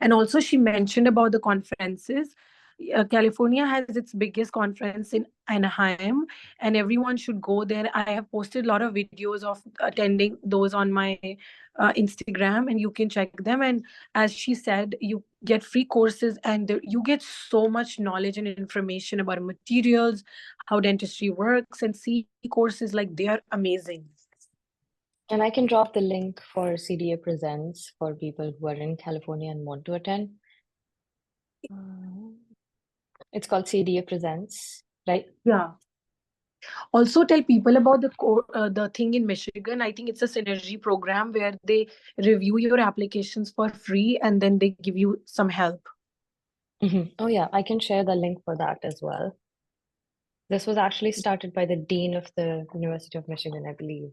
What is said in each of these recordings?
And also she mentioned about the conferences. California has its biggest conference in Anaheim, and everyone should go there. I have posted a lot of videos of attending those on my Instagram, and you can check them. And as she said, you get free courses, and you get so much knowledge and information about materials, how dentistry works, and CE courses. Like, they are amazing. And I can drop the link for CDA Presents for people who are in California and want to attend. It's called CDA Presents, right? Yeah. Also tell people about the thing in Michigan. I think it's a synergy program where they review your applications for free and then they give you some help. Oh yeah, I can share the link for that as well. This was actually started by the Dean of the University of Michigan, I believe,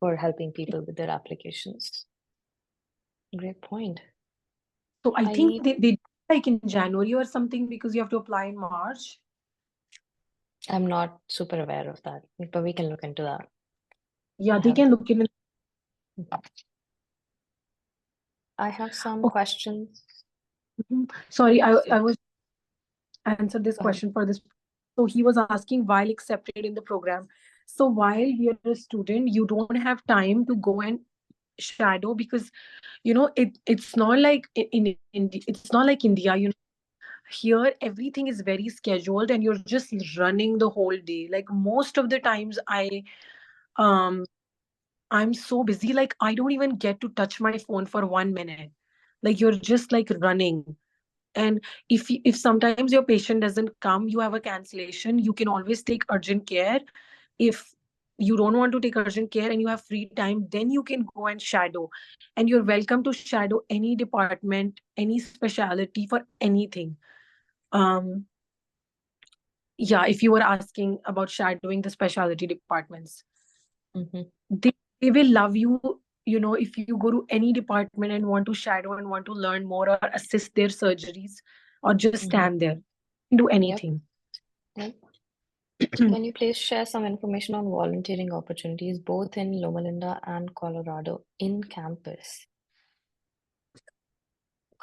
for helping people with their applications. Great point. So I think they like in January or something, because you have to apply in March. I'm not super aware of that, but we can look into that. Yeah, they can look in. I have some questions. Sorry, I was answer this question for this. So he was asking, while accepted in the program, so while you're a student, you don't have time to go and shadow, because it's not like it's not like India. Here everything is very scheduled and you're just running the whole day. Like, most of the times I'm so busy, like I don't even get to touch my phone for 1 minute. Like, you're just like running. And if sometimes your patient doesn't come, you have a cancellation, you can always take urgent care. If you don't want to take urgent care and you have free time, then you can go and shadow. And you're welcome to shadow any department, any specialty, for anything. um yeah, if you were asking about shadowing the specialty departments, they will love you. If you go to any department and want to shadow and want to learn more or assist their surgeries or just stand there, do anything. Yep. Can you please share some information on volunteering opportunities both in Loma Linda and Colorado in campus?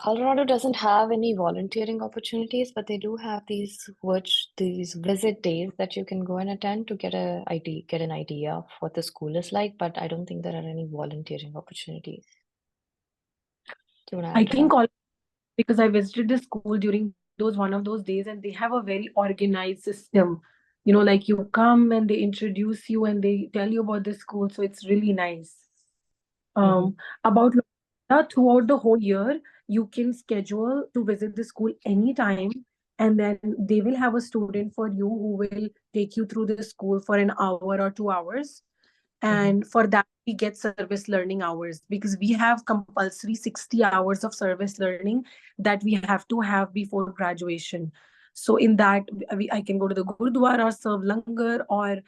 Colorado doesn't have any volunteering opportunities, but they do have these visit days that you can go and attend to get an idea of what the school is like, but I don't think there are any volunteering opportunities. Do you want to I add to think that? because I visited the school during one of those days, and they have a very organized system. Like, you come and they introduce you and they tell you about the school, so it's really nice. About throughout the whole year, you can schedule to visit the school anytime, and then they will have a student for you who will take you through the school for an hour or 2 hours. And for that, we get service learning hours, because we have compulsory 60 hours of service learning that we have to have before graduation. So in that, I can go to the gurdwara, serve langar, or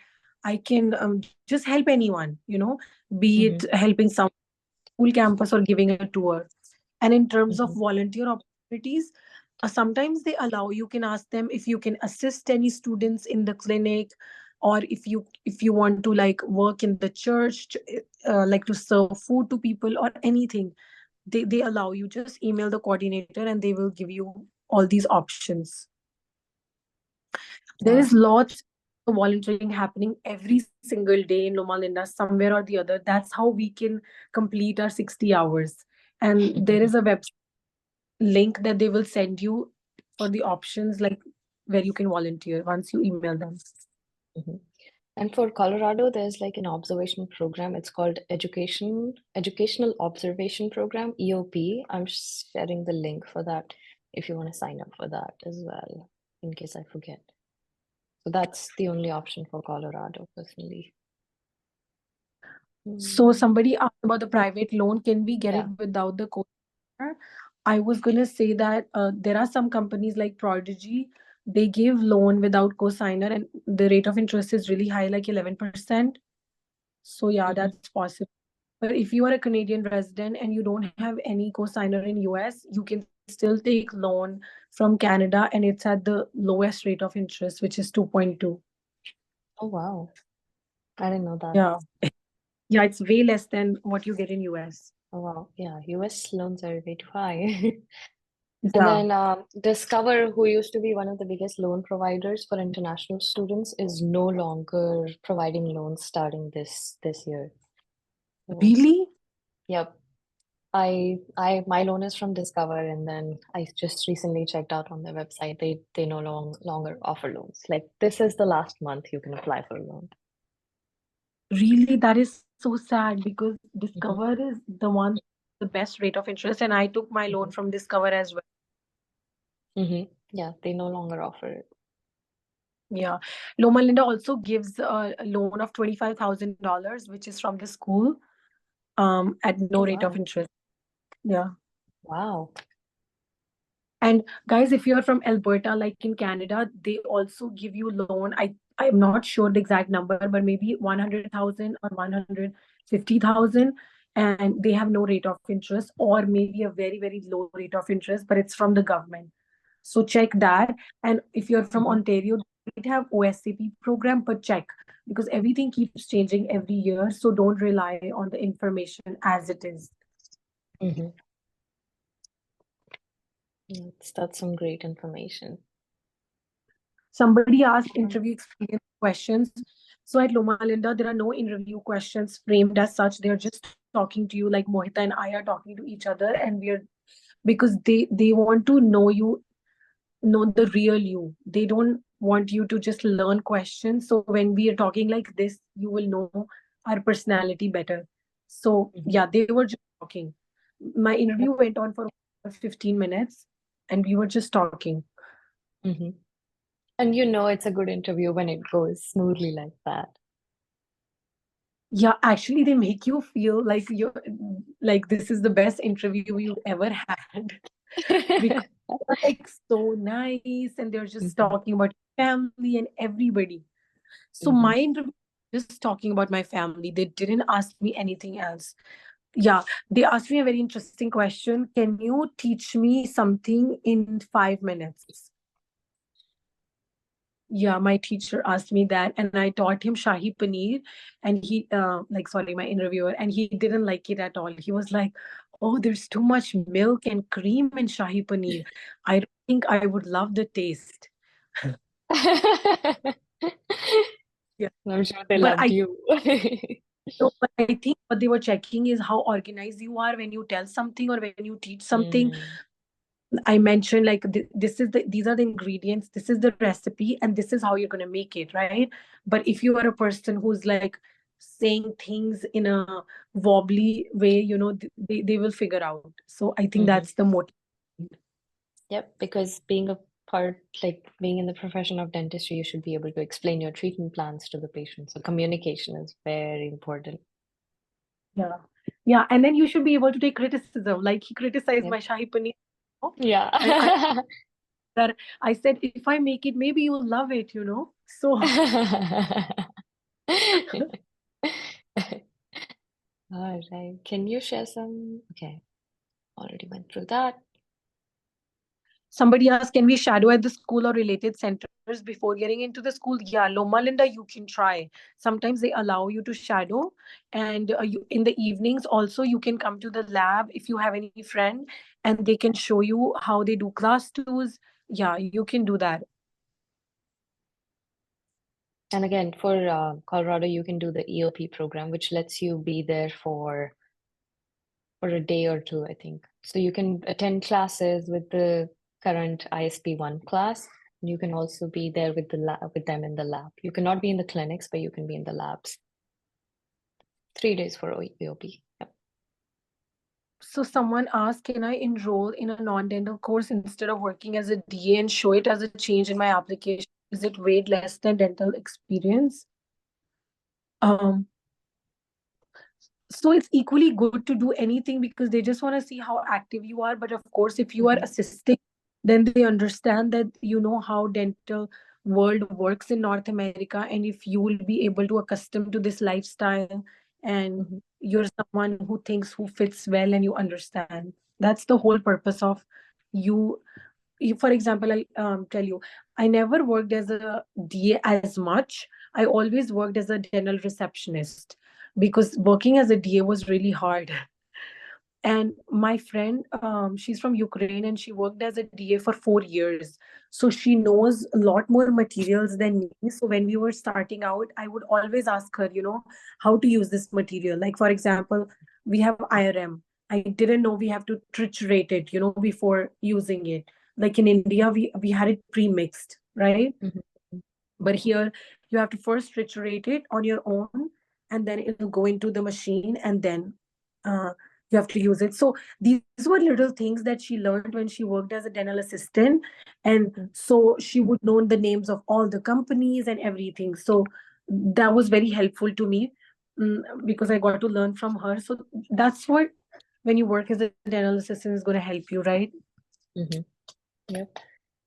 I can just help anyone, be it helping some school campus or giving a tour. And in terms of volunteer opportunities, sometimes they allow, you can ask them if you can assist any students in the clinic, or if you want to like work in the church, like to serve food to people or anything. They allow you. Just email the coordinator and they will give you all these options. There is lots of volunteering happening every single day in Loma Linda, somewhere or the other. That's how we can complete our 60 hours. And there is a website link that they will send you for the options, like where you can volunteer once you email them. And for Colorado, there's like an observation program. It's called Educational Observation Program, EOP. I'm sharing the link for that if you want to sign up for that as well, in case I forget. So that's the only option for Colorado, personally. So somebody asked about the private loan. Can we get it without the co-signer? I was going to say that there are some companies like Prodigy. They give loan without co-signer, and the rate of interest is really high, like 11%. So yeah, that's possible. But if you are a Canadian resident and you don't have any co-signer in US, you can still take loan from Canada, and it's at the lowest rate of interest, which is 2.2. Oh, wow. I didn't know that. Yeah. Yeah, it's way less than what you get in US. Oh, wow. Yeah, US loans are way too high. And Yeah. then Discover, who used to be one of the biggest loan providers for international students, is no longer providing loans starting this year. So, Really? yep. My loan is from Discover, and then I just recently checked out on their website. They no longer offer loans. Like this is the last month you can apply for a loan. Really, that is so sad because Hmm. Discover is the best rate of interest, and I took my loan Hmm. from Discover as well. Hmm. Yeah, they no longer offer it. Yeah. Loma Linda also gives a loan of $25,000, which is from the school, at no Oh, rate of wow. interest. Yeah. Wow. And guys, if you're from Alberta, like in Canada, they also give you loan. I'm not sure the exact number, but maybe 100,000 or 150,000, and they have no rate of interest, or maybe a very, very low rate of interest, but it's from the government. So check that. And if you're from Hmm. Ontario, they might have OSCP program, but check because everything keeps changing every year. So don't rely on the information as it is. Hmm. That's some great information. Somebody asked Um, interview experience questions. So at Loma Linda, there are no interview questions framed as such. They're just talking to you like Mohita and I are talking to each other, and we're because they want to know you, know the real you. They don't want you to just learn questions. So when we are talking like this, you will know our personality better. So mhm. yeah, they were just talking. My Yep. interview went on for 15 minutes, and we were just talking. Hmm. And you know it's a good interview when it goes smoothly like that. Yeah, actually, they make you feel like you're like this is the best interview you've ever had because they're like so nice and they're just Hmm. talking about family and everybody. So Hmm. my interview was just talking about my family. They didn't ask me anything else. Yeah, they asked me a very interesting question. Can you teach me something in 5 minutes? Yeah, my teacher asked me that, and I taught him Shahi Paneer, and sorry, my interviewer, and he didn't like it at all. He was like, "Oh, there's too much milk and cream in Shahi Paneer. I don't think I would love the taste." Yeah, I'm sure they but loved you. but I think what they were checking is how organized you are when you tell something or when you teach something. Mm. I mentioned like these are the ingredients, this is the recipe, and this is how you're gonna make it, right? But if you are a person who's like saying things in a wobbly way, they will figure out. So I think Hmm. that's the motive. Yep, because being a part, like being in the profession of dentistry, you should be able to explain your treatment plans to the patient. So communication is very important. Yeah, yeah, and then you should be able to take criticism. Like he criticized Yep. my shahi paneer, and Yeah. I said if I make it, maybe you'll love it. So All right. Can you share some? Okay, already went through that. somebody asked, can we shadow at the school or related centers before getting into the school? Yeah, Loma Linda, you can try. Sometimes they allow you to shadow, and in the evenings also you can come to the lab if you have any friend, and they can show you how they do class tours. Yeah, you can do that. And again, for Colorado, you can do the EOP program, which lets you be there for a day or two, I think. So you can attend classes with the current ISP1 class. And you can also be there with the lab, with them in the lab. You cannot be in the clinics, but you can be in the labs. 3 days for EOP. Yep. So someone asked, can I enroll in a non-dental course instead of working as a DA and show it as a change in my application? Is it way less than dental experience? Um, so it's equally good to do anything because they just want to see how active you are. But of course, if you are Hmm. assisting, then they understand that you know how dental world works in North America, and if you will be able to accustom to this lifestyle, and Hmm. you're someone who fits well and you understand. That's the whole purpose of you. For example, I'll tell you, I never worked as a DA as much. I always worked as a dental receptionist because working as a DA was really hard. And my friend, she's from Ukraine and she worked as a DA for 4 years. So she knows a lot more materials than me. So when we were starting out, I would always ask her, how to use this material. Like, for example, we have IRM. I didn't know we have to triturate it, before using it. Like in India, we had it pre-mixed, right? Mm-hmm. But here you have to first triturate it on your own, and then it'll go into the machine, and then you have to use it. So these were little things that she learned when she worked as a dental assistant. And Mm-hmm. so she would know the names of all the companies and everything. So that was very helpful to me, because I got to learn from her. So that's what, when you work as a dental assistant, is going to help you, right? Mm-hmm. Yep.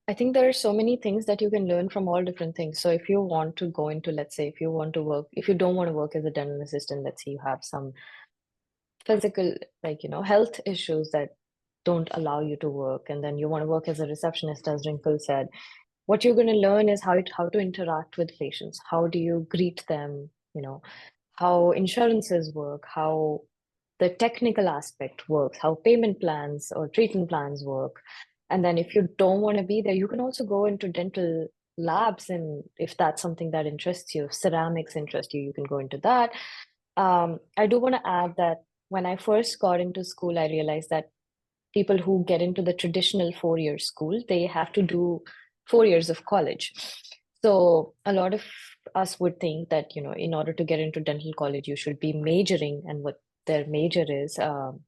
I think there are so many things that you can learn from all different things. So if you want to go into, let's say, if you want to work, if you don't want to work as a dental assistant, let's say you have some physical, like, health issues that don't allow you to work, and then you want to work as a receptionist, as Rinkle said, what you're going to learn is how to interact with patients. How do you greet them? How insurances work, how the technical aspect works, how payment plans or treatment plans work. And then if you don't want to be there, you can also go into dental labs. And if that's something that interests you, if ceramics interest you, you can go into that. I do want to add that when I first got into school, I realized that people who get into the traditional 4 year school, they have to do 4 years of college. So a lot of us would think that, in order to get into dental college, you should be majoring and what their major is. And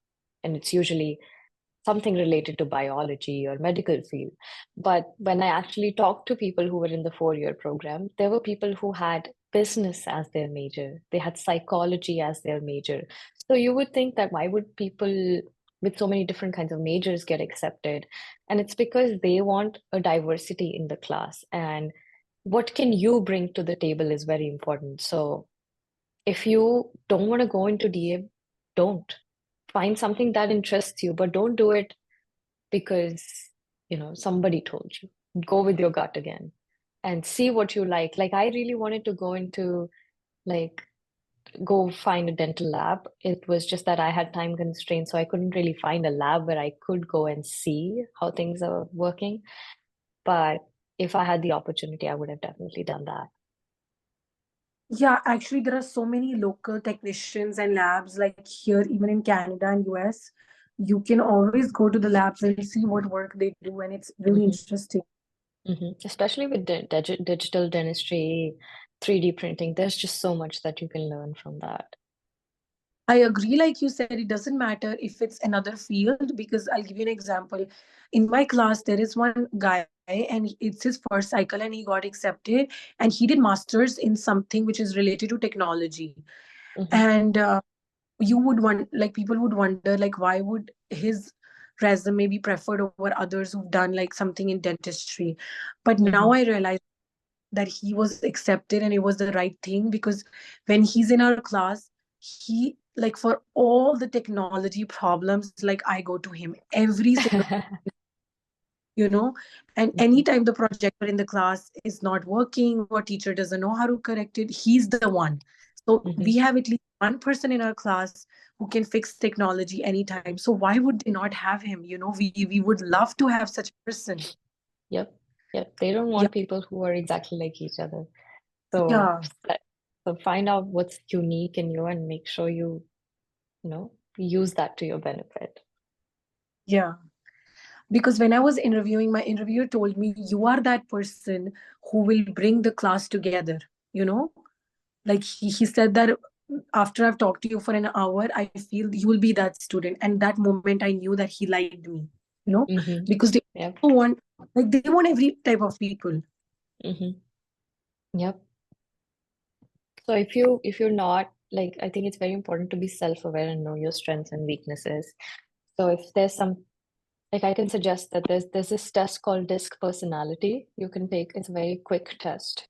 it's usually something related to biology or medical field. But when I actually talked to people who were in the 4 year program, there were people who had business as their major. They had psychology as their major. So you would think that why would people with so many different kinds of majors get accepted? And it's because they want a diversity in the class. And what can you bring to the table is very important. So if you don't want to go into DA, don't. Find something that interests you, but don't do it because somebody told you. Go with your gut again and see what you like. I really wanted to go into, like, go find a dental lab. It was just that I had time constraints, so I couldn't really find a lab where I could go and see how things are working. But if I had the opportunity, I would have definitely done that. Yeah, actually, there are so many local technicians and labs, like here, even in Canada and US. You can always go to the labs and see what work they do, and it's really Hmm. interesting. Especially with digital dentistry, 3D printing, there's just so much that you can learn from that. I agree, like you said, it doesn't matter if it's another field, because I'll give you an example. In my class, there is one guy, and it's his first cycle, and he got accepted, and he did masters in something which is related to technology. Hmm. And you would want, like, people would wonder, like, why would his resume be preferred over others who've done like something in dentistry? But now Hmm. I realize that he was accepted and it was the right thing, because when he's in our class, he, like, for all the technology problems, like, I go to him every single, you know and anytime the projector in the class is not working or teacher doesn't know how to correct it, he's the one. So we Hmm. have at least one person in our class who can fix technology anytime. So why would they not have him? We would love to have such a person. Yep. Yep. They don't Yeah. want people who are exactly like each other. So, Yeah. so find out what's unique in you and make sure use that to your benefit. Yeah. Because when I was interviewing, my interviewer told me, you are that person who will bring the class together. you know like he said that after I've talked to you for an hour, I feel you will be that student. And that moment I knew that he liked me, Hmm. because they Yep. also want, like, they want every type of people. Hmm. Yep. So if you're not, like, I think it's very important to be self-aware and know your strengths and weaknesses. So if there's some, like, I can suggest that there's this test called DISC personality you can take. It's a very quick test.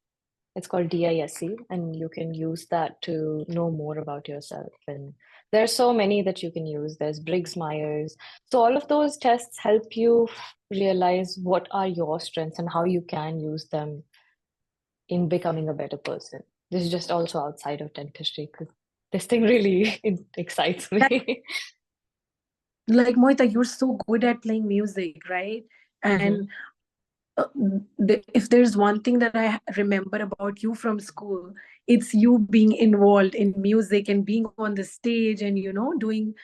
It's called DISC, and you can use that to know more about yourself. And there are so many that you can use. There's Briggs-Myers. So all of those tests help you realize what are your strengths and how you can use them in becoming a better person. This is just also outside of dentistry because this thing really excites That, me. like Moita, you're so good at playing music, right? Mm-hmm. And uh, if there's one thing that I remember about you from school, it's you being involved in music and being on the stage and, doing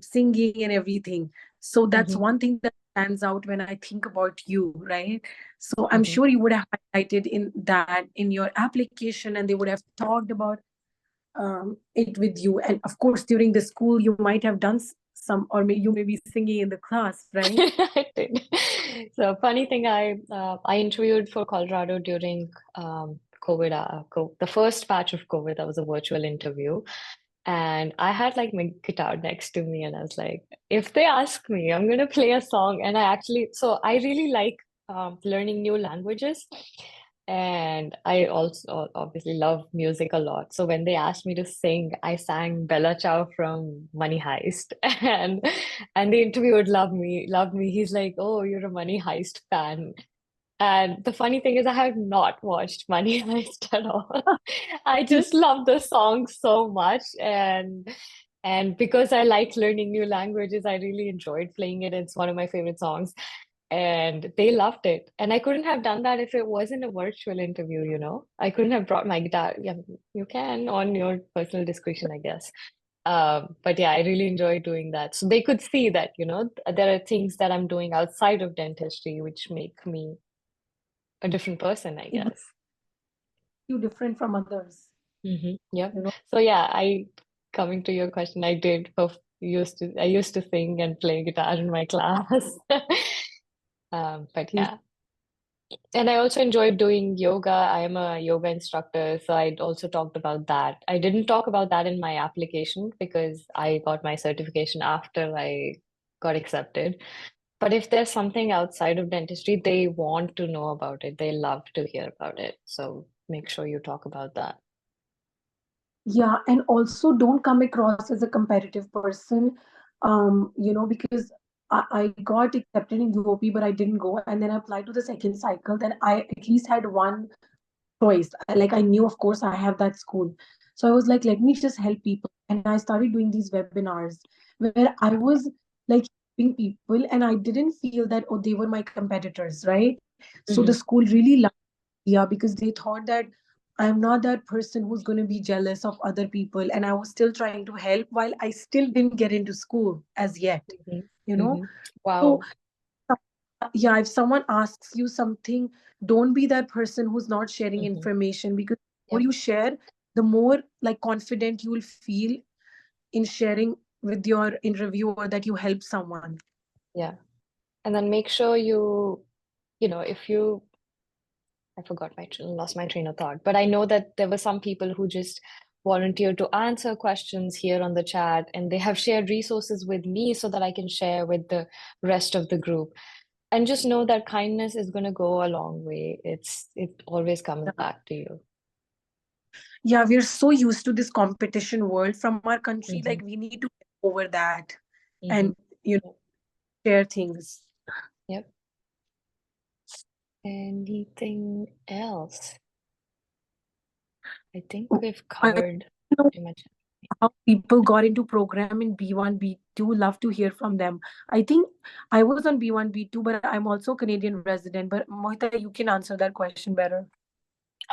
singing and everything. So that's Mm-hmm. one thing that stands out when I think about you, right? So I'm Mm-hmm. sure you would have highlighted in that in your application, and they would have talked about it with you. And of course, during the school, you might have done some, or you may be singing in the class, right? I did. So funny thing, I interviewed for Colorado during COVID, the first batch of COVID. That was a virtual interview, and I had like my guitar next to me, and I was like, if they ask me, I'm gonna play a song. And so I really like learning new languages. And I also obviously love music a lot. So when they asked me to sing, I sang Bella Ciao from Money Heist. And the interviewer loved me. He's like, "Oh, you're a Money Heist fan." And the funny thing is, I have not watched Money Heist at all. I just love the song so much, and because I like learning new languages, I really enjoyed playing it. It's one of my favorite songs, and they loved it. And I couldn't have done that if it wasn't a virtual interview, you know? I couldn't have brought my guitar. Yeah, you can on your personal discretion, I guess. But yeah, I really enjoy doing that. So they could see that, there are things that I'm doing outside of dentistry which make me a different person, I It makes guess. you different from others, Yep. you know. So yeah, coming to your question, I used to sing and play guitar in my class. But Yes. yeah. And I also enjoyed doing yoga. I am a yoga instructor, so I also talked about that. I didn't talk about that in my application because I got my certification after I got accepted. But if there's something outside of dentistry, they want to know about it. They love to hear about it. So make sure you talk about that. Yeah, and also don't come across as a competitive person, because I got accepted in UOP, but I didn't go. And then I applied to the second cycle. Then I at least had one choice. Like I knew, of course, I have that school. So I was like, let me just help people. And I started doing these webinars where I was like helping people, and I didn't feel that, oh, they were my competitors, right? So the Hmm. school really liked, yeah, because they thought that I'm not that person who's going to be jealous of other people. And I was still trying to help while I still didn't get into school as yet, Hmm. you know? Hmm. So, Wow. yeah, if someone asks you something, don't be that person who's not sharing Hmm. information, because the more Yep. you share, the more like confident you will feel in sharing with your interviewer that you help someone. Yeah. And then make sure if you I forgot lost my train of thought. But I know that there were some people who just volunteered to answer questions here on the chat, and they have shared resources with me so that I can share with the rest of the group. And just know that kindness is going to go a long way. It always comes back to you. Yeah, we're so used to this competition world from our country. Hmm. Like we need to get over that Hmm. and, share things. Yep. Anything else? I think we've I covered know pretty much. how people got into program in B1, B2. Love to hear from them. I think I was on B1, B2, but I'm also Canadian resident. But Mohita, you can answer that question better.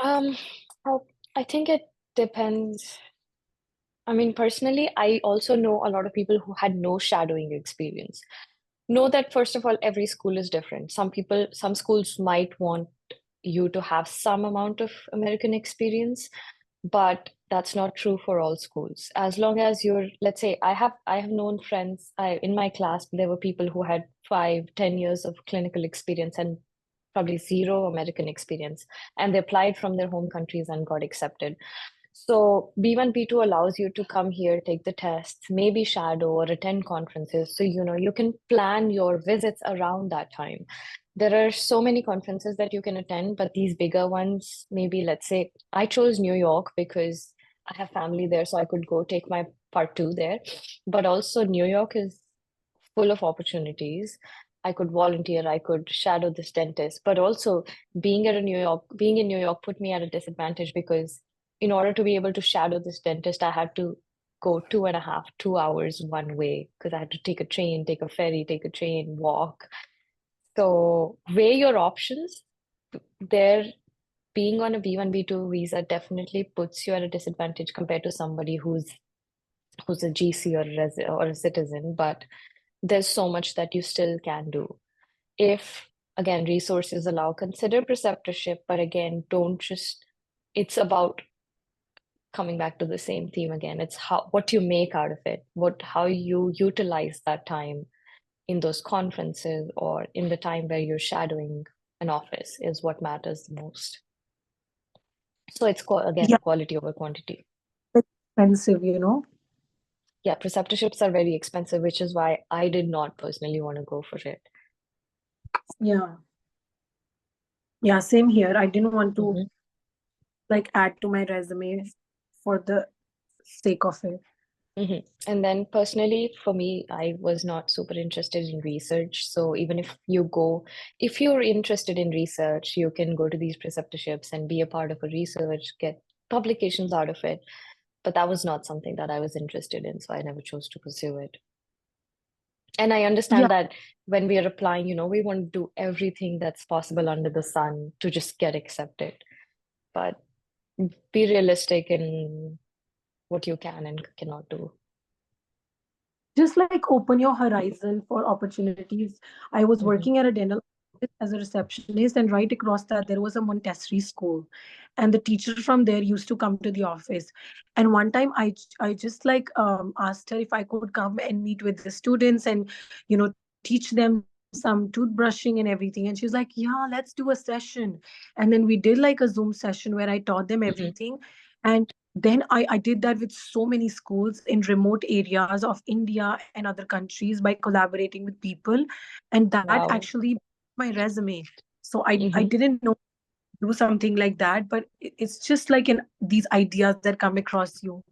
Um, well, I think it depends. I mean, personally, I also know a lot of people who had no shadowing experience. Know that, first of all, every school is different. Some schools might want you to have some amount of American experience, but that's not true for all schools. As long as let's say, I have known friends in my class, there were people who had 5, 10 years of clinical experience and probably zero American experience, and they applied from their home countries and got accepted. So B1, B2 allows you to come here, take the tests, maybe shadow or attend conferences. So, you can plan your visits around that time. There are so many conferences that you can attend, but these bigger ones, maybe let's say I chose New York because I have family there, so I could go take my part two there. But also, New York is full of opportunities. I could volunteer, I could shadow this dentist, but also being in New York put me at a disadvantage because in order to be able to shadow this dentist, I had to go 2 hours one way because I had to take a train, take a ferry, take a train, walk. So weigh your options. There, being on a B1, B2 visa definitely puts you at a disadvantage compared to somebody who's a GC or a citizen, but there's so much that you still can do. If, again, resources allow, consider preceptorship, but again, don't just, it's about coming back to the same theme again. It's what you make out of it, how you utilize that time in those conferences or in the time where you're shadowing an office is what matters the most. So it's again Yeah, quality over quantity. expensive, you know. Yeah, preceptorships are very expensive, which is why I did not personally want to go for it. Yeah. Yeah, same here. I didn't want to Hmm. like add to my resume for the sake of it. Hmm. And then personally, for me, I was not super interested in research. So even if you're interested in research, you can go to these preceptorships and be a part of a research, get publications out of it. But that was not something that I was interested in, so I never chose to pursue it. And I Yeah, understand that when we are applying, we want to do everything that's possible under the sun to just get accepted. But be realistic in what you can and cannot do. just like open your horizon for opportunities. I was Hmm. working at a dental office as a receptionist, and right across that there was a Montessori school, and the teacher from there used to come to the office. And one time I just like asked her if I could come and meet with the students and teach them some toothbrushing and everything. And she was like, yeah, let's do a session. And then we did like a Zoom session where I taught them Hmm. everything. And then I did that with so many schools in remote areas of India and other countries by collaborating with people. And that Wow. actually my resume. So I Hmm. didn't know do something like that, but it's just like these ideas that come across you.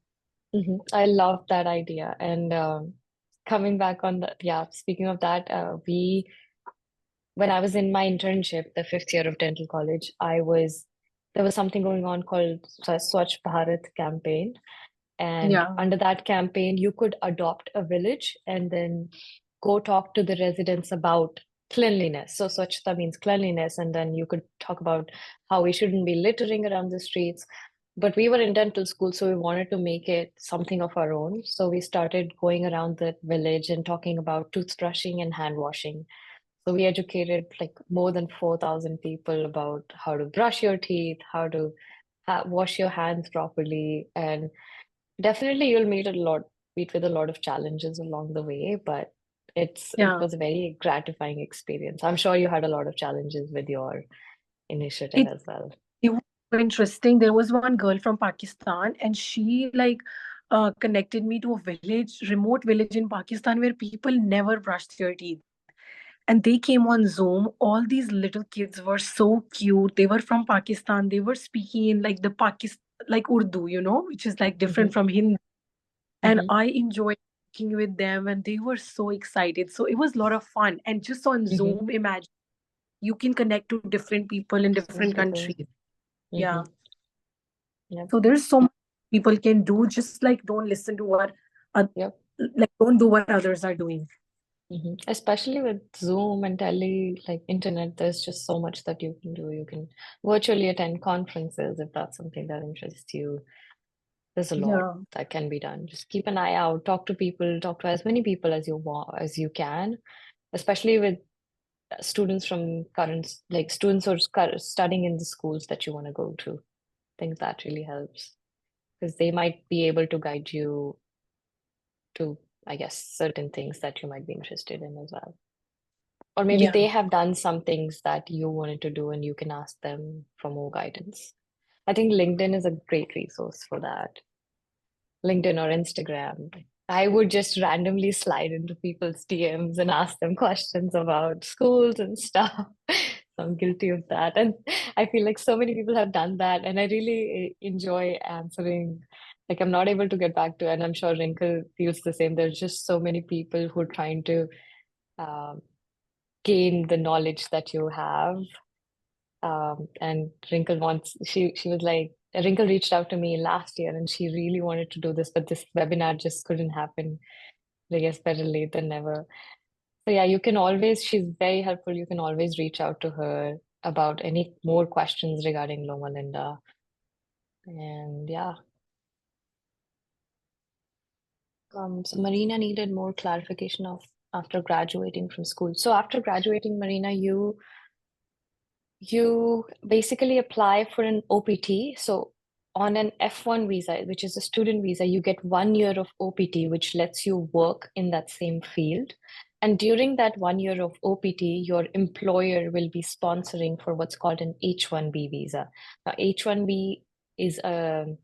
Hmm. I love that idea. And coming back on that, yeah, speaking of that, when I was in my internship, the fifth year of dental college, there was something going on called Swachh Bharat campaign. And Yeah. under that campaign, you could adopt a village and then go talk to the residents about cleanliness. So Swachhta means cleanliness, and then you could talk about how we shouldn't be littering around the streets. But we were in dental school, so we wanted to make it something of our own. So we started going around the village and talking about toothbrushing and hand washing. So we educated like more than 4,000 people about how to brush your teeth, how to wash your hands properly, and definitely you'll meet with a lot of challenges along the way, but it Yeah. was a very gratifying experience. I'm sure you had a lot of challenges with your initiative It as well. it was so interesting. There was one girl from Pakistan, and she like connected me to a village, remote village in Pakistan where people never brushed their teeth. And they came on Zoom. All these little kids were so cute. They were from Pakistan. They were speaking in like the Pakistan, like Urdu, which is like Hmm. different from Hindi. And Hmm. I enjoyed working with them, and they were so excited. So it was a lot of fun. And just on Hmm. Zoom, imagine you can connect to different people in Those different people. countries. Hmm. Yeah. Yep. So there's so much people can do. Just like don't listen to what, Yep. like don't do what others are doing. Especially with Zoom and like internet, there's just so much that you can do. You can virtually attend conferences if that's something that interests you. There's a lot Yeah. that can be done. Just keep an eye out, talk to people, talk to as many people as you want, as you can, especially with students from like students who are studying in the schools that you want to go to. I think that really helps because they might be able to guide you to, I guess, certain things that you might be interested in as well. Or maybe Yeah. they have done some things that you wanted to do and you can ask them for more guidance. I think LinkedIn is a great resource for that. LinkedIn or Instagram. I would just randomly slide into people's DMs and ask them questions about schools and stuff. So I'm guilty of that. And I feel like so many people have done that. And I really enjoy answering. Like I'm not able to get back to, and I'm sure Wrinkle feels the same. There's just so many people who are trying to um, gain the knowledge that you have. And she was like, Wrinkle reached out to me last year and she really wanted to do this, but this webinar just couldn't happen. I guess better late than never. So yeah, she's very helpful. You can always reach out to her about any more questions regarding Loma Linda. And yeah. So Marina needed more clarification of after graduating from school. So after graduating, Marina, you basically apply for an OPT. So on an F1 visa, which is a student visa, you get 1 year of OPT, which lets you work in that same field. And during that 1 year of OPT, your employer will be sponsoring for what's called an H1B visa. Now, H1B is a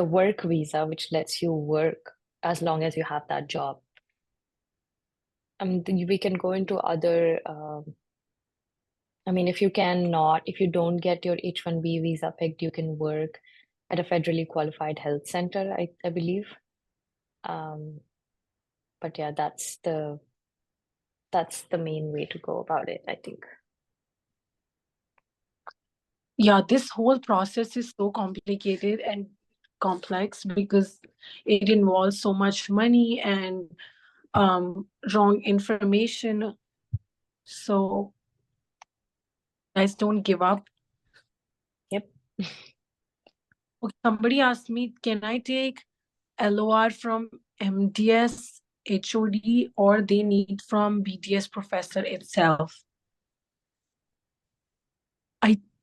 work visa, which lets you work as long as you have that job. We can go into other if you don't get your H1B visa picked, you can work at a federally qualified health center, I believe. But yeah, that's the main way to go about it, I think. Yeah, this whole process is so complicated and complex because it involves so much money and wrong information. So guys, don't give up. Yep. Okay, somebody asked me, can I take LOR from MDS HOD or they need from BDS professor itself?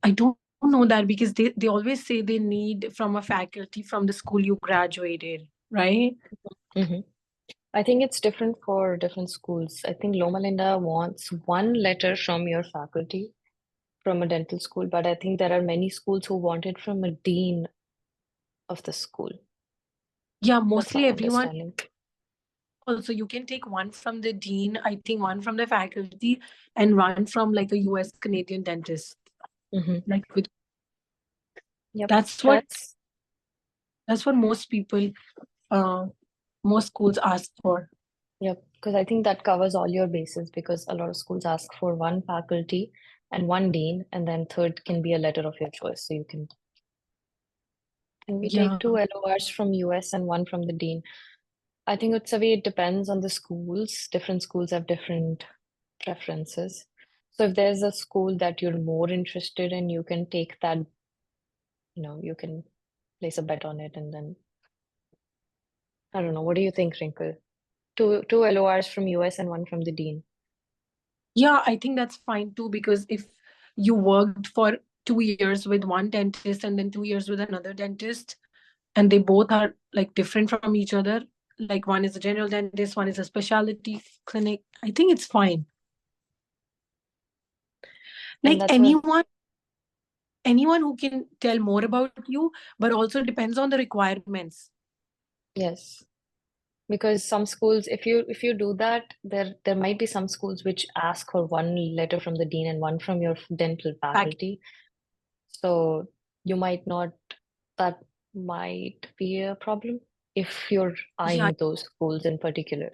I don't know that because they always say they need from a faculty from the school you graduated, right? Mm-hmm. I think it's different for different schools. I think Loma Linda wants one letter from your faculty from a dental school, but I think there are many schools who want it from a dean of the school. Yeah, That's mostly my everyone. understanding. Also, you can take one from the dean, I think one from the faculty, and one from like a US Canadian dentist. Mm-hmm. Like with Yep, that's what most people, uh, most schools ask for. Yep, because I think that covers all your bases because a lot of schools ask for one faculty and one dean, and then third can be a letter of your choice. So you can we Yeah, take 2 LORs from US and one from the dean. I think it's a way it depends on the schools. Different schools have different preferences. So if there's a school that you're more interested in, you can take that, you can place a bet on it and then I don't know. What do you think, Wrinkle? Two LORs from US and one from the dean. yeah, I think that's fine too because if you worked for 2 years with one dentist and then 2 years with another dentist, and they both are like different from each other, like one is a general dentist, one is a specialty clinic, I think it's fine. And Like that's what anyone who can tell more about you, but also depends on the requirements. Yes. Because some schools, if you do that, there might be some schools which ask for one letter from the dean and one from your dental faculty. So you might not, that might be a problem if you're Yeah, eyeing those schools in particular.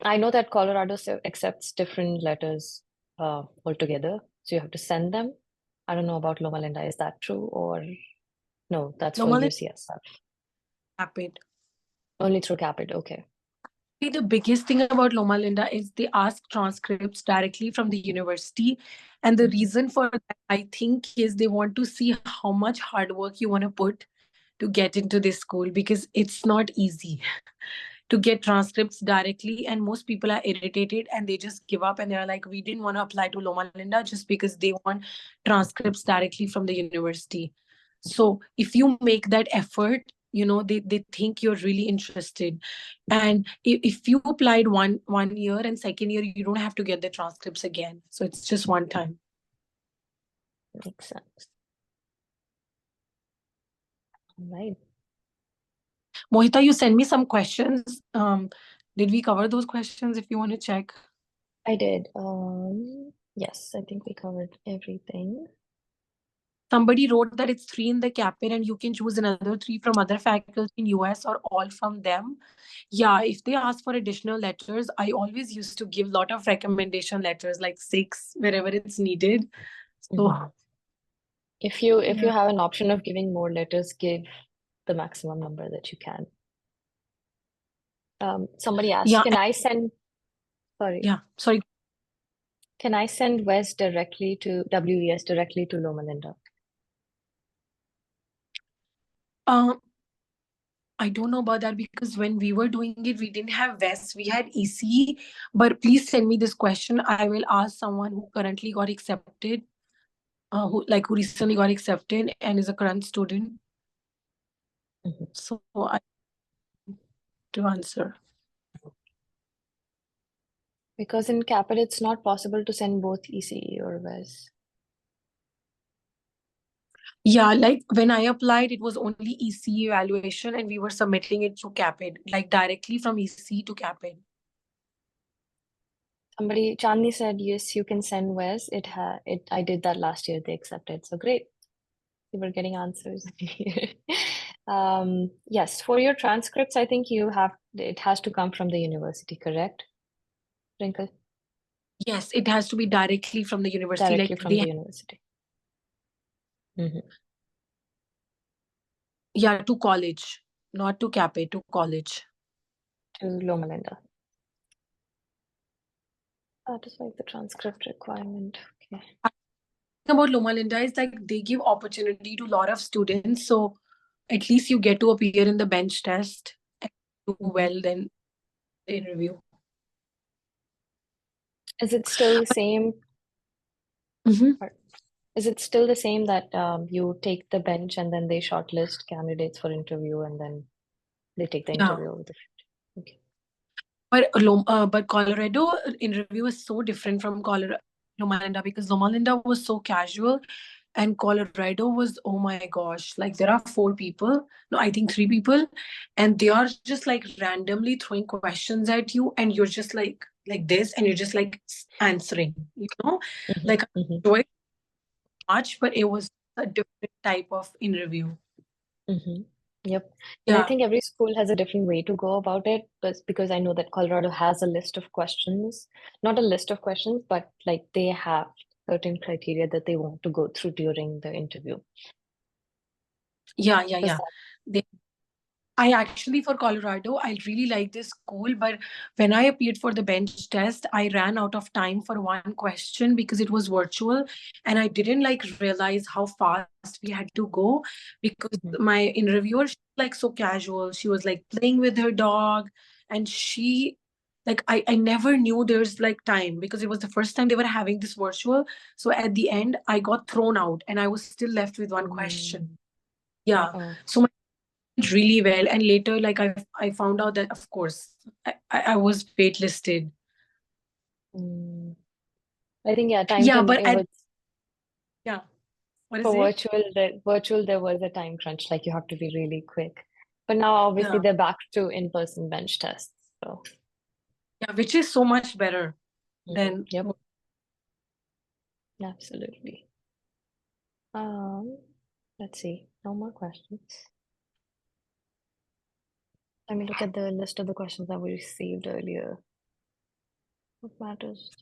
I know that Colorado accepts different letters altogether, so you have to send them. I don't know about Loma Linda. Is that true or no? That's for Loma Linda UCSF. Rapid. Only through Capit. Okay. The biggest thing about Loma Linda is they ask transcripts directly from the university. And the reason for that, I think, is they want to see how much hard work you want to put to get into this school because it's not easy to get transcripts directly. And most people are irritated and they just give up and they're like, we didn't want to apply to Loma Linda just because they want transcripts directly from the university. So if you make that effort, they think you're really interested. And if you applied one year and second year, you don't have to get the transcripts again. So it's just one time. Makes sense. All right. Mohita, you sent me some questions. Did we cover those questions if you want to check? I did. Yes, I think we covered everything. somebody wrote that it's 3 in the capit and you can choose another 3 from other faculty in US or all from them. Yeah, if they ask for additional letters, I always used to give lot of recommendation letters, like 6 wherever it's needed. So If you yeah. have an option of giving more letters, give the maximum number that you can. Somebody asked, Yeah, can I send, sorry, sorry. can I send WES directly to WES directly to Loma Linda? I don't know about that because when we were doing it, we didn't have West, we had EC. But please send me this question. I will ask someone who currently got accepted, who recently got accepted and is a current student. So I to answer. Because in Capit, it's not possible to send both ECE or WES. Yeah, like when I applied, it was only EC evaluation and we were submitting it to CAPID, like directly from EC to CAPID. Somebody, Chandni said, yes, you can send WES. I did that last year. They accepted. So great. We were getting answers. Yes, for your transcripts, I think it has to come from the university, correct, Rinkal? Yes, it has to be directly from the university. Directly Like from the university. Yeah, to college, not to CAPID, to college. To Loma Linda. That is like the transcript requirement. Okay. About Loma Linda is like they give opportunity to a lot of students, so at least you get to appear in the bench test and do well then the interview. Is it still the same? Is it still the same that you take the bench and then they shortlist candidates for interview and then they take the interview over the field? Okay. But Colorado interview is so different from Loma Linda because Loma Linda was so casual and Colorado was, oh my gosh, like there are 4 people, no, I think 3 people, and they are just like randomly throwing questions at you and you're just like this and you're just like answering, like I enjoyed much, but it was a different type of interview. Yep. And I think every school has a different way to go about it, because I know that Colorado has a list of questions, not a list of questions, but like they have certain criteria that they want to go through during the interview. Yeah. I actually, for Colorado, I really like this school, but when I appeared for the bench test, I ran out of time for one question because it was virtual and I didn't like realize how fast we had to go because my interviewer, she was like so casual. She was like playing with her dog and she like I never knew there's like time because it was the first time they were having this virtual. So at the end, I got thrown out and I was still left with one question. Yeah. So my really well, and later like I found out that of course I was waitlisted. I think But what is for it? virtual there was a time crunch, like you have to be really quick, but now obviously they're back to in-person bench tests, so which is so much better than absolutely. Let's see, no more questions. Let me look at the list of the questions that we received earlier. What matters?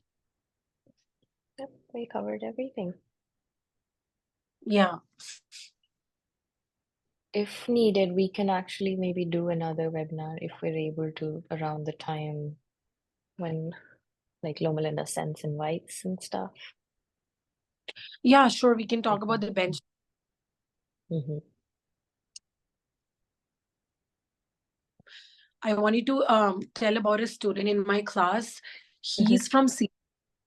Yep, we covered everything. Yeah. If needed, we can actually maybe do another webinar if we're able to around the time when like Loma Linda sends invites and stuff. Yeah, sure. We can talk about the bench. I wanted to tell about a student in my class. He's from Syria,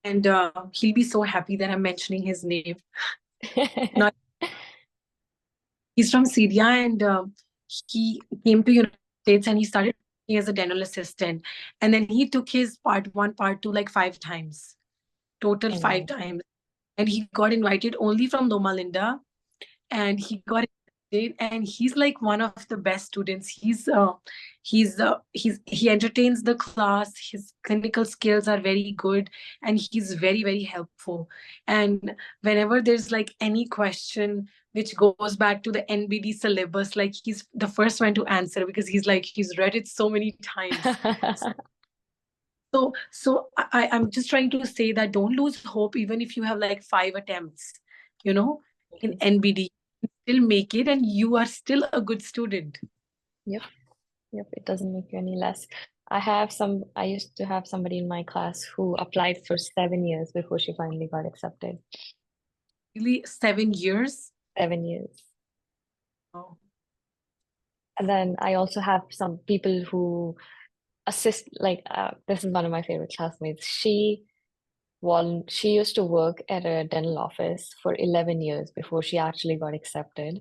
and he'll be so happy that I'm mentioning his name. He's from Syria, and he came to United States and he started working as a dental assistant. And then he took his part 1, part 2 like 5 times, total 5 times. And he got invited only from Loma Linda, and he got and he's like one of the best students. He entertains the class. His clinical skills are very good, and he's very, very helpful. And whenever there's like any question which goes back to the NBD syllabus, like he's the first one to answer, because he's read it so many times. I'm just trying to say that don't lose hope, even if you have like 5 attempts, in NBD, still make it, and you are still a good student. Yep. It doesn't make you any less. I used to have somebody in my class who applied for 7 years before she finally got accepted. Really, 7 years? 7 years. Oh. And then I also have some people who assist, like this is one of my favorite classmates. She used to work at a dental office for 11 years before she actually got accepted.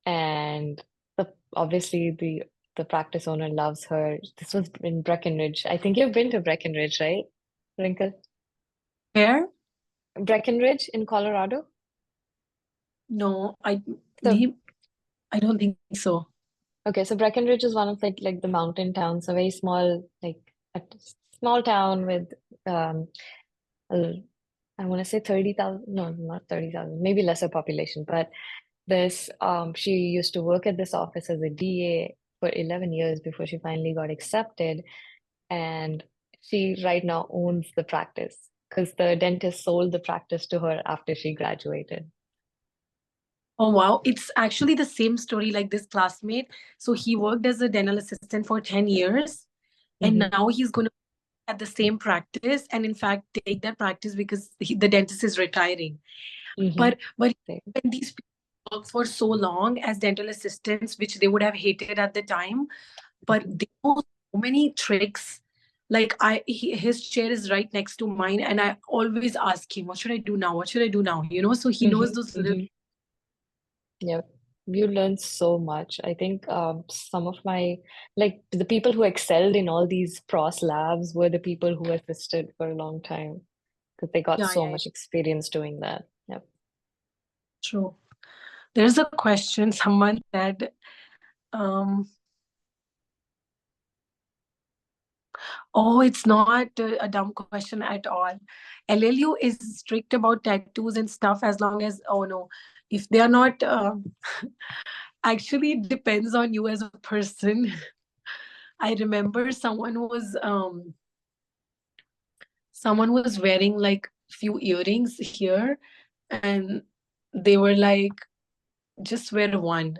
And obviously the practice owner loves her. This was in Breckenridge. I think you've been to Breckenridge, right, Rinkal? Where? Breckenridge in Colorado. No, So I don't think so. okay, so Breckenridge is one of like the mountain towns, a very small, like a small town with I want to say 30,000, no, not 30,000, maybe lesser population, but she used to work at this office as a DA for 11 years before she finally got accepted. And she right now owns the practice because the dentist sold the practice to her after she graduated. Oh, wow. It's actually the same story like this classmate. So he worked as a dental assistant for 10 years, and Mm-hmm. now he's going to at the same practice, and in fact take that practice because the dentist is retiring. Mm-hmm. But when these people work for so long as dental assistants, which they would have hated at the time, but they know so many tricks. Like his chair is right next to mine, and I always ask him, "What should I do now? What should I do now?" So he knows those little. Yep. You learn so much. I think some of like the people who excelled in all these pros labs were the people who assisted for a long time because they got Yeah, so yeah, much experience doing that. Yep. true. There's a question someone said. Um, Oh, it's not a dumb question at all. LLU is strict about tattoos and stuff as long as, oh no, if they are not, actually it depends on you as a person. I remember someone was wearing like few earrings here, and they were like, just wear one.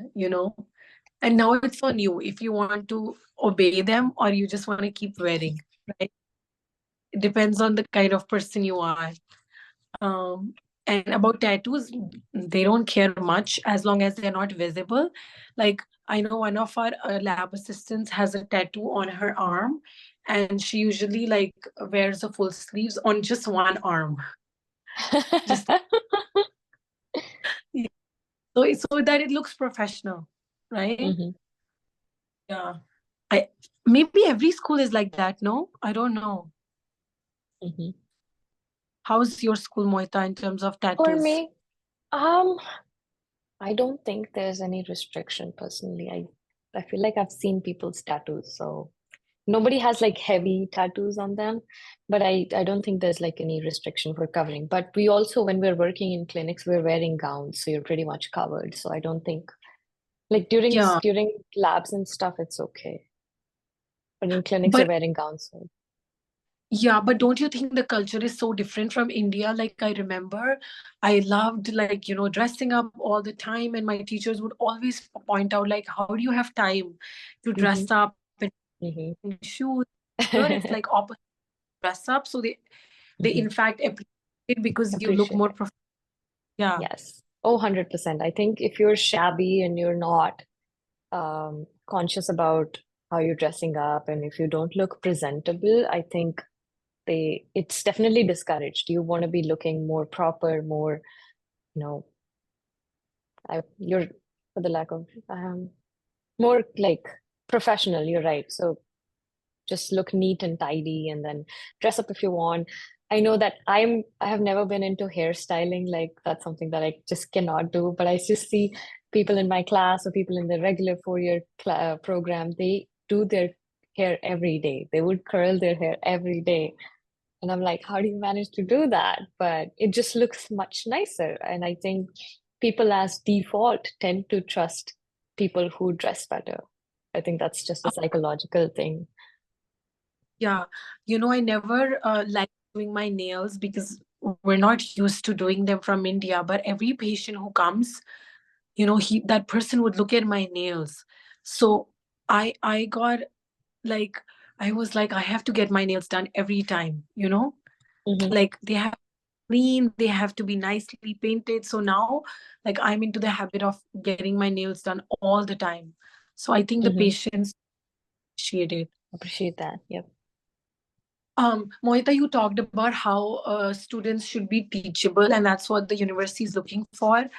And now it's on you if you want to obey them or you just want to keep wearing, right? It depends on the kind of person you are. Um, and about tattoos, they don't care much as long as they're not visible. Like, I know one of our lab assistants has a tattoo on her arm, and she usually like wears a full sleeves on just one arm, just yeah. So that it looks professional, right? Mm-hmm. Yeah. I Maybe every school is like that. No, I don't know. Mm-hmm. How's your school, Moita, in terms of For tattoos? me, I don't think there's any restriction personally. I feel like I've seen people's tattoos, so nobody has like heavy tattoos on them, but I don't think there's like any restriction for covering. But we also, when we're working in clinics, we're wearing gowns, so you're pretty much covered. So I don't think like Yeah. during labs and stuff, it's okay. But in clinics, you're But wearing gowns. So. yeah, but don't you think the culture is so different from India? Like, I remember I loved, like, dressing up all the time, and my teachers would always point out, like, how do you have time to Mm-hmm. dress up and Mm-hmm. shoes? Here, it's like opposite, dress up. So they Mm-hmm. in fact appreciate it because you look Appreciate more it. professional. Yeah. Yes. Oh, 100%. I think if you're shabby and you're not conscious about how you're dressing up and if you don't look presentable, I think it's definitely discouraged. You want to be looking more proper, more, you know, you're for the lack of more like professional, you're right. So just look neat and tidy and then dress up if you want. I know that I have never been into hairstyling, like that's something that I just cannot do, but I just see people in my class or people in the regular 4-year program, they do their hair every day. They would curl their hair every day. And I'm like, how do you manage to do that? But it just looks much nicer. And I think people as default tend to trust people who dress better. I think that's just a psychological thing. Yeah, I never like doing my nails because we're not used to doing them from India. But every patient who comes, that person would look at my nails. So I got like I was like, I have to get my nails done every time. Hmm. Like they have clean, they have to be nicely painted. So now, like I'm into the habit of getting my nails done all the time. So I think the Hmm. patients appreciate it. Appreciate that. Yep. Mohita, you talked about how students should be teachable, and that's what the university is looking for.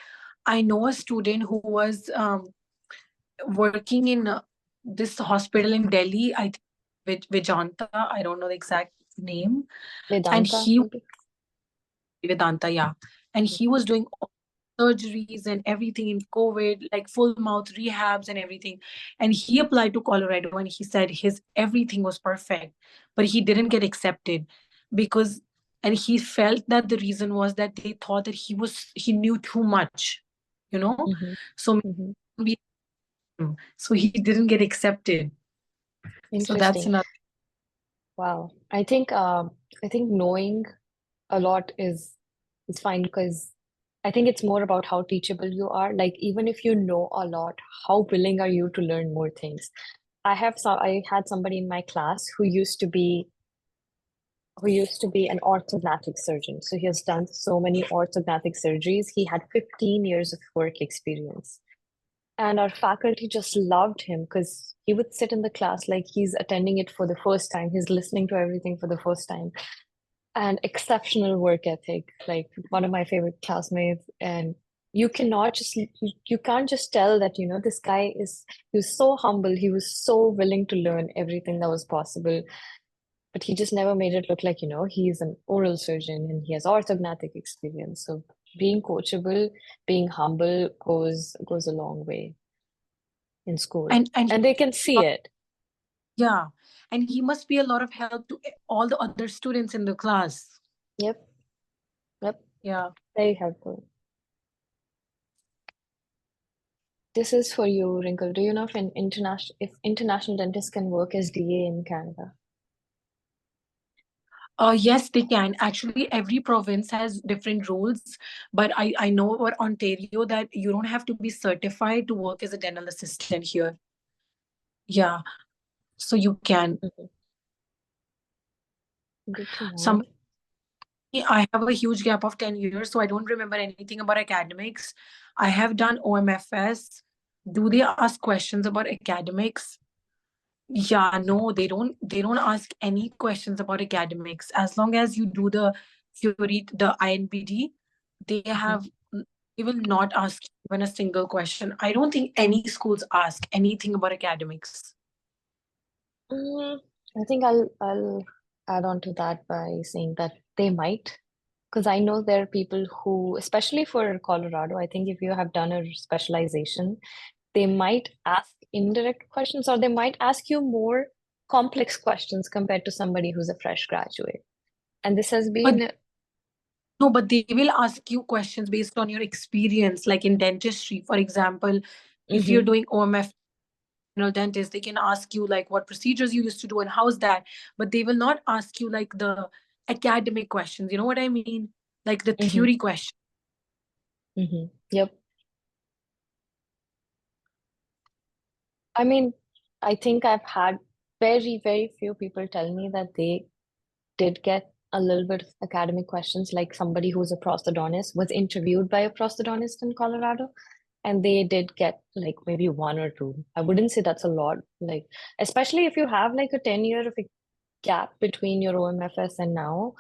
I know a student who was working in this hospital in Delhi, I think Vijanta, I don't know the exact name, and Vedanta, he maybe. Vedanta, yeah, and he was doing all surgeries and everything in COVID, like full mouth rehabs and everything. And he applied to Colorado, and he said his everything was perfect, but he didn't get accepted because, and he felt that the reason was that they thought that he knew too much, you know. Hmm. So Hmm. so he didn't get accepted. So that's Interesting. another. Wow. I think knowing a lot is fine because I think it's more about how teachable you are. Like even if you know a lot, how willing are you to learn more things? I had somebody in my class who used to be an orthodontic surgeon. So he has done so many orthodontic surgeries. He had 15 years of work experience. And our faculty just loved him because he would sit in the class like he's attending it for the first time. He's listening to everything for the first time. And exceptional work ethic, like one of my favorite classmates. And you can't just tell that, this guy he was so humble. He was so willing to learn everything that was possible. But he just never made it look like, he's an oral surgeon and he has orthodontic experience. So being coachable, being humble goes a long way in school. And And they can see it. yeah, and he must be a lot of help to all the other students in the class. Yep, yep, Yeah. very helpful. This is for you, Wrinkle. Do you know if international dentists can work as DA in Canada? Yes, they can. Actually, every province has different rules, but I know about Ontario that you don't have to be certified to work as a dental assistant here. Yeah, so you can. Mhm. Good to Some know. I have a huge gap of 10 years, so I don't remember anything about academics. I have done OMFS. Do they ask questions about academics? Yeah, no, they don't ask any questions about academics. As long as you do the theory, the INBD, they Mhm. have they will not ask even a single question. I don't think any schools ask anything about academics. Mm, I think I'll add on to that by saying that they might, because I know there are people who, especially for Colorado, I think if you have done a specialization, they might ask indirect questions or they might ask you more complex questions compared to somebody who's a fresh graduate. And this has But been, no, but they will ask you questions based on your experience, like in dentistry. For example, if you're Mhm, doing OMF dentist, they can ask you like what procedures you used to do and how's that, but they will not ask you like the academic questions. You know what I mean? Like the mhm, theory question. yep. I mean, I think I've had very, very few people tell me that they did get a little bit of academic questions, like somebody who's a prosthodontist was interviewed by a prosthodontist in Colorado, and they did get like maybe one or two. I wouldn't say that's a lot, like especially if you have like a 10-year of a gap between your OMFS and now,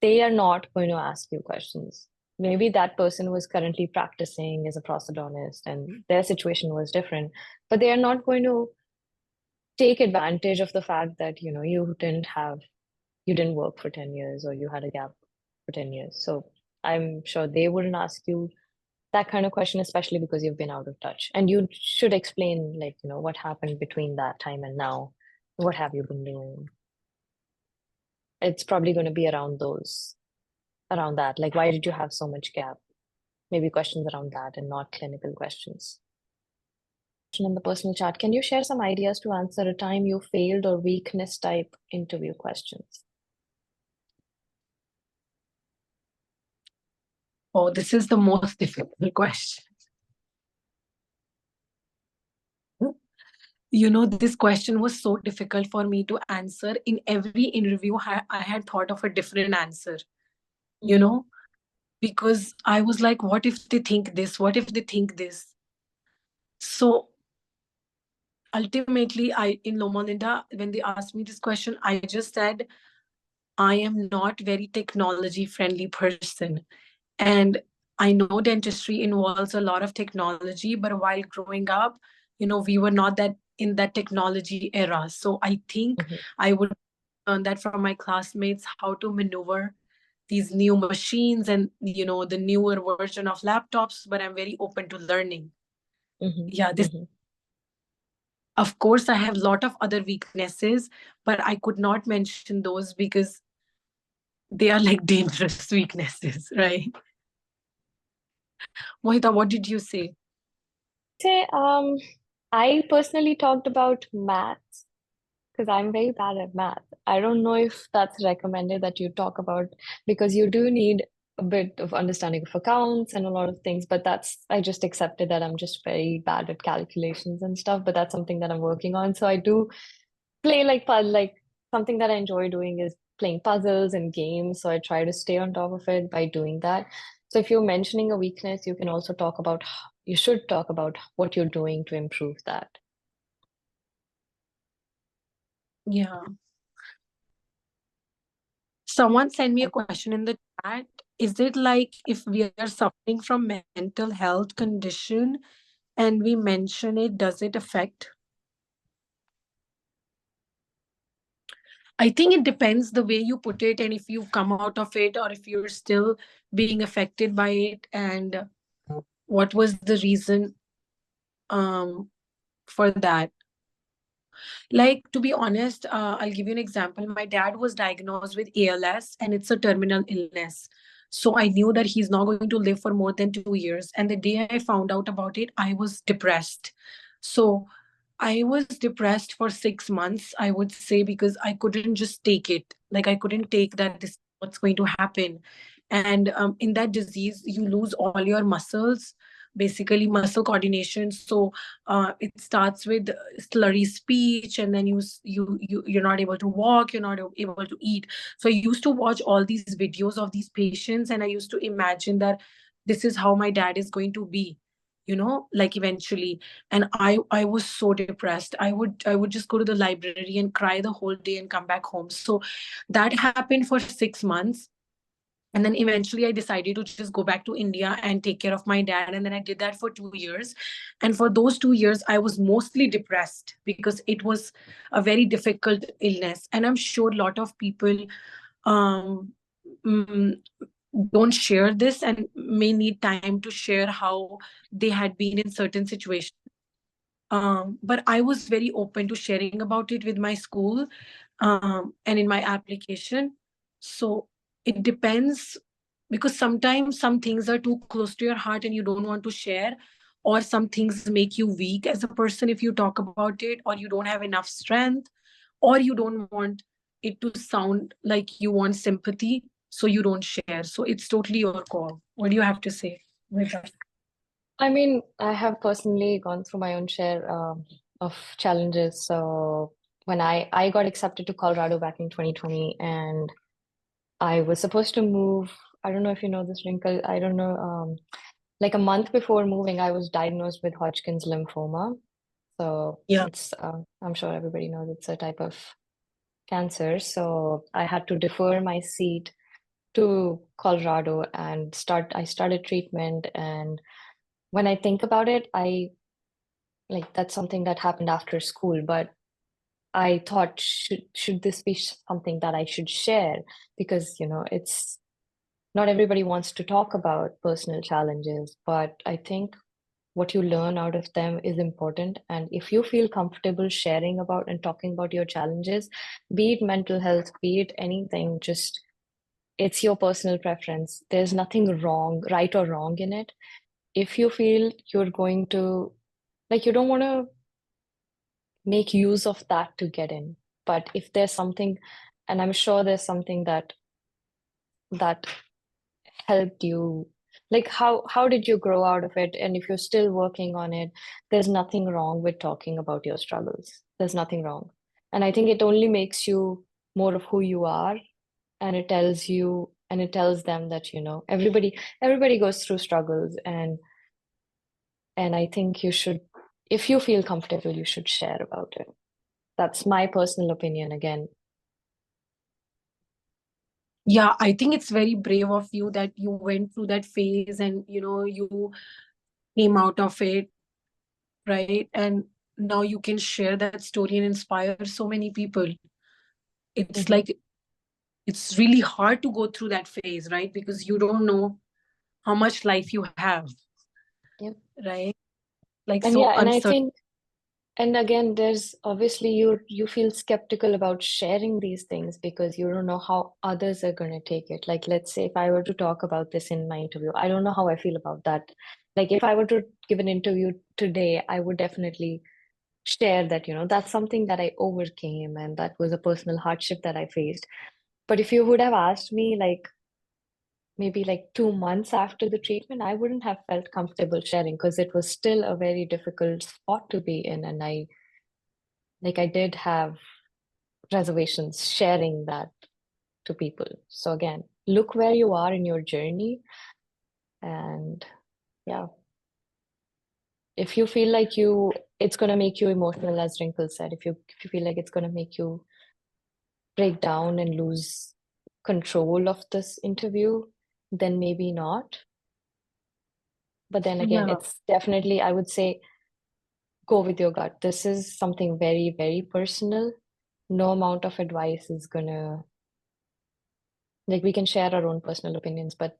they are not going to ask you questions. Maybe that person was currently practicing as a prosthodontist and their situation was different, but they are not going to take advantage of the fact that you didn't work for 10 years or you had a gap for 10 years. So I'm sure they wouldn't ask you that kind of question, especially because you've been out of touch. And you should explain, like, what happened between that time and now. What have you been doing? It's probably going to be around that. Like, why did you have so much gap? Maybe questions around that and not clinical questions. In the personal chat, can you share some ideas to answer a time you failed or weakness type interview questions? Oh, this is the most difficult question. This question was so difficult for me to answer. In every interview, I had thought of a different answer, because I was like, what if they think this? What if they think this? So ultimately, in Loma Linda, when they asked me this question, I just said, I am not very technology friendly person. And I know dentistry involves a lot of technology, but while growing up, we were not that in that technology era. So I think I would learn that from my classmates, how to maneuver these new machines and, the newer version of laptops, but I'm very open to learning. Yeah, of course, I have a lot of other weaknesses, but I could not mention those because they are like dangerous weaknesses, right? Mohita, what did you say? I personally talked about maths because I'm very bad at math. I don't know if that's recommended that you talk about, because you do need a bit of understanding of accounts and a lot of things, but I just accepted that I'm just very bad at calculations and stuff, but that's something that I'm working on. So I do play like something that I enjoy doing is playing puzzles and games. So I try to stay on top of it by doing that. So if you're mentioning a weakness, you should talk about what you're doing to improve that. Yeah. Someone sent me a question in the chat. Is it like if we are suffering from mental health condition and we mention it, does it affect? I think it depends the way you put it and if you've come out of it or if you're still being affected by it and what was the reason for that. Like, to be honest, I'll give you an example. My dad was diagnosed with ALS and it's a terminal illness. So I knew that he's not going to live for more than 2 years. And the day I found out about it, I was depressed. So I was depressed for 6 months, I would say, because I couldn't just take it. Like, I couldn't take that this is what's going to happen. And in that disease, you lose all your muscles, basically muscle coordination. So it starts with slurry speech, and then you're not able to walk, you're not able to eat. So I used to watch all these videos of these patients, and I used to imagine that this is how my dad is going to be, like eventually. And I was so depressed. I would just go to the library and cry the whole day and come back home. So that happened for 6 months. And then eventually I decided to just go back to India and take care of my dad. And then I did that for 2 years. And for those 2 years, I was mostly depressed because it was a very difficult illness. And I'm sure a lot of people um, mm, don't share this and may need time to share how they had been in certain situations. But I was very open to sharing about it with my school and in my application. So it depends, because sometimes some things are too close to your heart and you don't want to share, or some things make you weak as a person if you talk about it, or you don't have enough strength, or you don't want it to sound like you want sympathy, so you don't share. So it's totally your call. What do you have to say with that? I mean, I have personally gone through my own share of challenges. So when I got accepted to Colorado back in 2020, and I was supposed to move. I don't know if you know this, Wrinkle. I don't know. Like a month before moving, I was diagnosed with Hodgkin's lymphoma. So Yeah. I'm sure everybody knows it's a type of cancer. So I had to defer my seat to Colorado and I started treatment. And when I think about it, that's something that happened after school, but I thought, should this be something that I should share? Because, it's not everybody wants to talk about personal challenges, but I think what you learn out of them is important. And if you feel comfortable sharing about and talking about your challenges, be it mental health, be it anything, just it's your personal preference. There's nothing wrong, right or wrong in it. If you feel you're going to, like, you don't want to make use of that to get in, but if there's something, and I'm sure there's something that helped you, like how did you grow out of it, and if you're still working on it, there's nothing wrong with talking about your struggles. There's nothing wrong, and I think it only makes you more of who you are, and it tells you and it tells them that everybody goes through struggles, and I think you should, if you feel comfortable, you should share about it. That's my personal opinion again. Yeah, I think it's very brave of you that you went through that phase and you came out of it, right? And now you can share that story and inspire so many people. It's Hmm. like it's really hard to go through that phase, right? Because you don't know how much life you have, Yep. right? Like And so yeah, and I uncertain. think, and again, there's obviously you feel skeptical about sharing these things because you don't know how others are going to take it. Like, let's say if I were to talk about this in my interview, I don't know how I feel about that. Like, if I were to give an interview today, I would definitely share that, that's something that I overcame and that was a personal hardship that I faced. But if you would have asked me, like, maybe like 2 months after the treatment, I wouldn't have felt comfortable sharing because it was still a very difficult spot to be in. And I did have reservations sharing that to people. So again, look where you are in your journey. And yeah, if you feel like it's going to make you emotional, as Rinkle said, if you feel like it's going to make you break down and lose control of this interview, then maybe not. But then again, Yeah. it's definitely, I would say, go with your gut. This is something very, very personal. No amount of advice is gonna, like, we can share our own personal opinions, but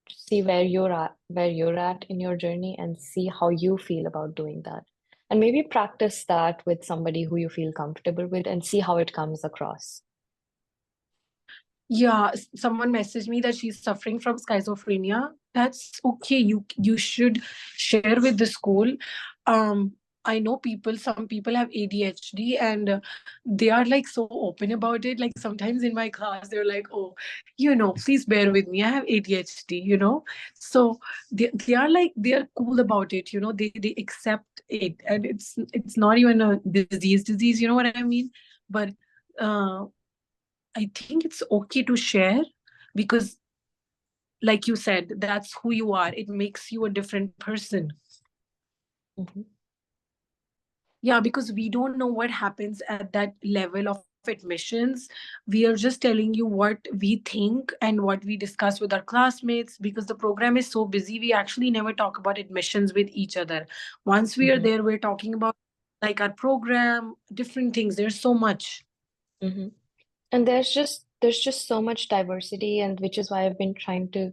see where you're at in your journey and see how you feel about doing that. And maybe practice that with somebody who you feel comfortable with and see how it comes across. Yeah, someone messaged me that she's suffering from schizophrenia. That's okay. You should share with the school. Um, I know some people have ADHD and they are like so open about it. Like sometimes in my class, they're like, oh, please bear with me. I have ADHD. So they are cool about it, they accept it. And it's not even a disease, you know what I mean? But uh I think it's okay to share because, like you said, that's who you are. It makes you a different person. Mhm. Yeah, because we don't know what happens at that level of admissions. We are just telling you what we think and what we discuss with our classmates because the program is so busy. We actually never talk about admissions with each other. Once we are Mhm. there, we're talking about like our program, different things. There's so much. Mhm. And there's just so much diversity, and which is why we've been trying to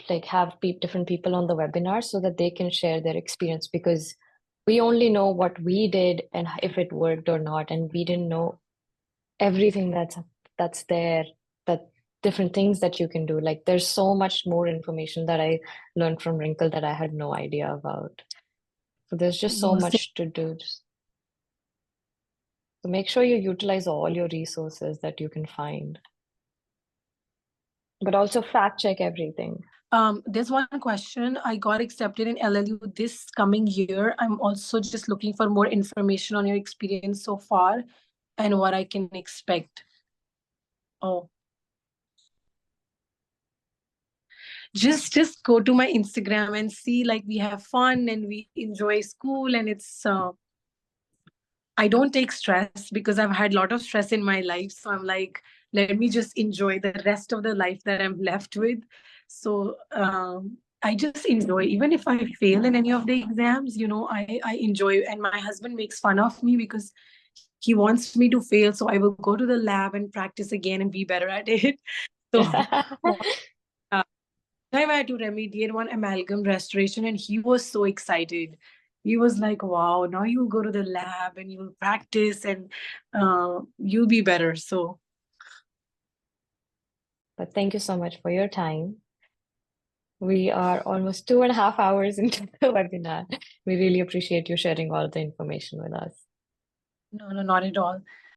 like have different people on the webinar so that they can share their experience, because we only know what we did and if it worked or not, and we didn't know everything that's there, that different things that you can do. Like, there's so much more information that I learned from Wrinkle that I had no idea about. So there's just so Yeah, much to do. So make sure you utilize all your resources that you can find, but also fact check everything. There's one question. I got accepted in LLU this coming year. I'm also just looking for more information on your experience so far and what I can expect. Oh, just go to my Instagram and see, like, we have fun and we enjoy school and it's I don't take stress because I've had a lot of stress in my life. So I'm like, let me just enjoy the rest of the life that I'm left with. So I just enjoy, even if I fail in any of the exams, I enjoy. And my husband makes fun of me because he wants me to fail. So I will go to the lab and practice again and be better at it. So one time I had to remediate one amalgam restoration, and he was so excited. He was like, wow, now you'll go to the lab and you'll practice and you'll be better. So But thank you so much for your time. We are almost 2.5 hours into the webinar. We really appreciate you sharing all the information with us. no, not at all.